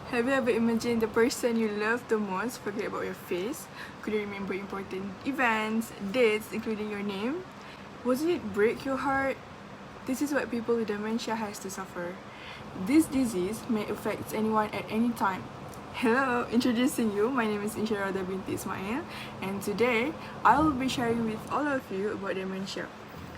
Have you ever imagined the person you love the most forget about your face? Couldn't remember important events, dates, including your name? Wasn't it break your heart? This is what people with dementia has to suffer. This disease may affect anyone at any time. Hello, introducing you. My name is Insyirada binti Ismail, and today I will be sharing with all of you about dementia.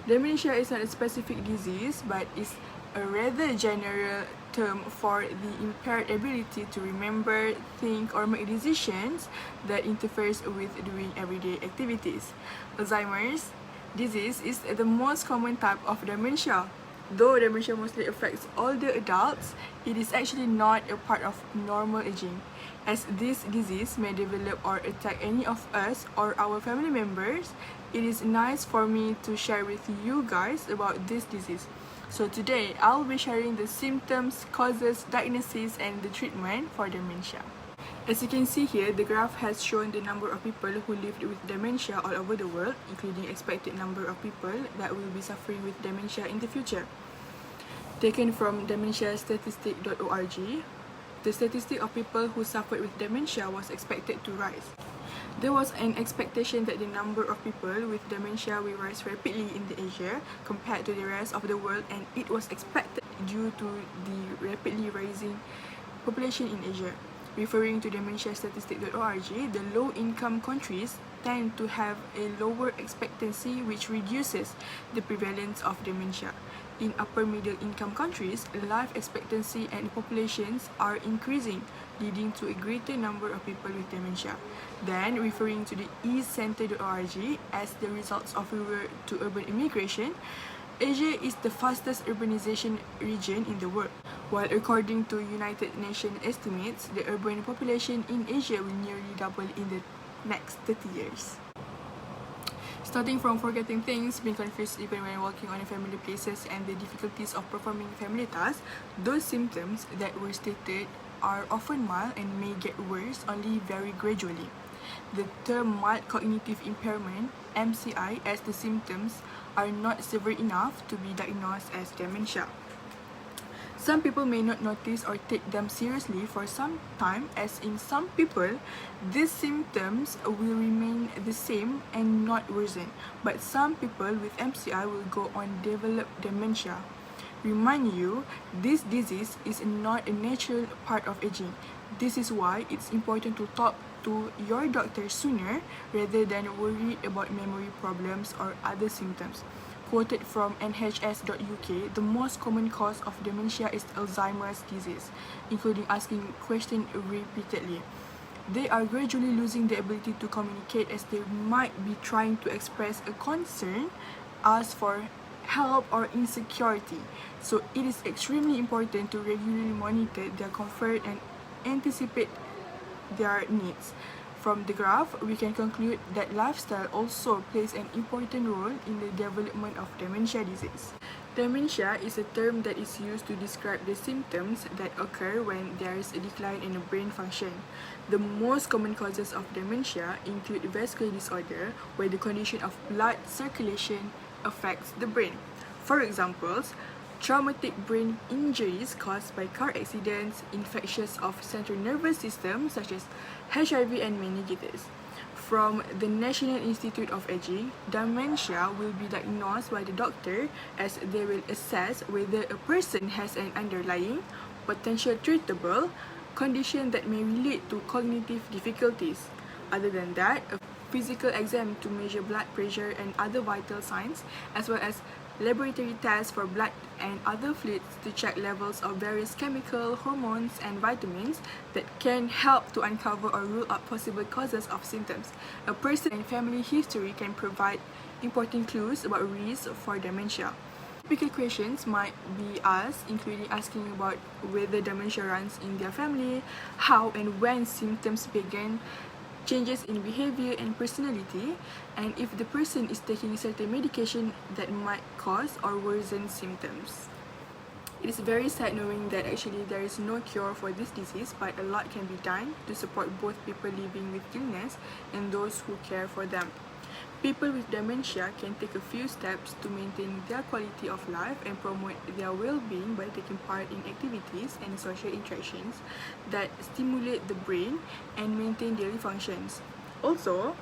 Dementia is not a specific disease, but is a rather general term for the impaired ability to remember, think, or make decisions that interferes with doing everyday activities. Alzheimer's disease is the most common type of dementia. Though dementia mostly affects older adults, it is actually not a part of normal aging, as this disease may develop or attack any of us or our family members. It is nice for me to share with you guys about this disease. So today, I'll be sharing the symptoms, causes, diagnosis, and the treatment for dementia. As you can see here, the graph has shown the number of people who lived with dementia all over the world, including expected number of people that will be suffering with dementia in the future. Taken from dementiastatistic.org, the statistic of people who suffered with dementia was expected to rise. There was an expectation that the number of people with dementia will rise rapidly in Asia compared to the rest of the world, and it was expected due to the rapidly rising population in Asia. Referring to dementiastatistic.org, the low-income countries tend to have a lower expectancy, which reduces the prevalence of dementia. In upper middle income countries, life expectancy and populations are increasing, leading to a greater number of people with dementia. Then, referring to the eCenter.org, as the results of rural to urban immigration, Asia is the fastest urbanization region in the world, while according to United Nations estimates, the urban population in Asia will nearly double in the next 30 years. Starting from forgetting things, being confused even when walking on family places, and the difficulties of performing family tasks, those symptoms that were stated are often mild and may get worse only very gradually. The term mild cognitive impairment, MCI, as the symptoms are not severe enough to be diagnosed as dementia. Some people may not notice or take them seriously for some time, as in some people, these symptoms will remain the same and not worsen, but some people with MCI will go on develop dementia. Remind you, this disease is not a natural part of aging. This is why it's important to talk to your doctor sooner rather than worry about memory problems or other symptoms. Quoted from nhs.uk, the most common cause of dementia is Alzheimer's disease, including asking questions repeatedly. They are gradually losing the ability to communicate, as they might be trying to express a concern, ask for help, or insecurity. So it is extremely important to regularly monitor their comfort and anticipate their needs. From the graph, we can conclude that lifestyle also plays an important role in the development of dementia disease. Dementia is a term that is used to describe the symptoms that occur when there is a decline in the brain function. The most common causes of dementia include vascular disorder, where the condition of blood circulation affects the brain. For examples, traumatic brain injuries caused by car accidents, infections of central nervous system such as HIV and meningitis. From the National Institute of Aging, dementia will be diagnosed by the doctor, as they will assess whether a person has an underlying, potential treatable condition that may relate to cognitive difficulties. Other than that, a physical exam to measure blood pressure and other vital signs, as well as laboratory tests for blood and other fluids to check levels of various chemical, hormones, and vitamins that can help to uncover or rule out possible causes of symptoms. A person and family history can provide important clues about risk for dementia. Typical questions might be asked, including asking about whether dementia runs in their family, how and when symptoms begin, changes in behavior and personality, and if the person is taking certain medication that might cause or worsen symptoms. It is very sad knowing that actually there is no cure for this disease, but a lot can be done to support both people living with illness and those who care for them. People with dementia can take a few steps to maintain their quality of life and promote their well-being by taking part in activities and social interactions that stimulate the brain and maintain daily functions. Also,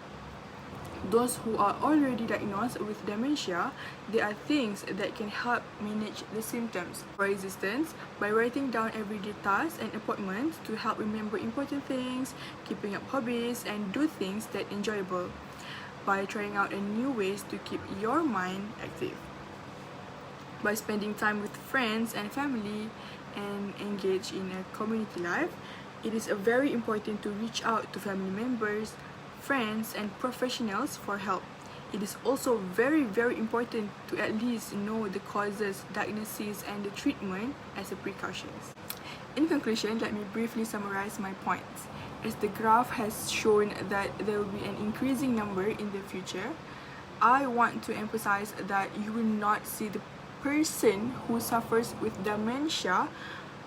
those who are already diagnosed with dementia, there are things that can help manage the symptoms. For instance, by writing down everyday tasks and appointments to help remember important things, keeping up hobbies, and do things that are enjoyable. By trying out a new ways to keep your mind active. By spending time with friends and family and engage in a community life, it is very important to reach out to family members, friends, and professionals for help. It is also very important to at least know the causes, diagnosis, and the treatment as a precautions. In conclusion, let me briefly summarize my points. As the graph has shown that there will be an increasing number in the future, I want to emphasize that you will not see the person who suffers with dementia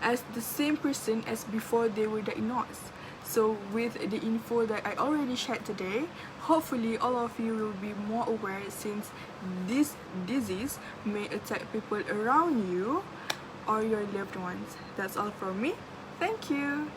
as the same person as before they were diagnosed. So with the info that I already shared today, hopefully all of you will be more aware since this disease may attack people around you or your loved ones. That's all from me. Thank you.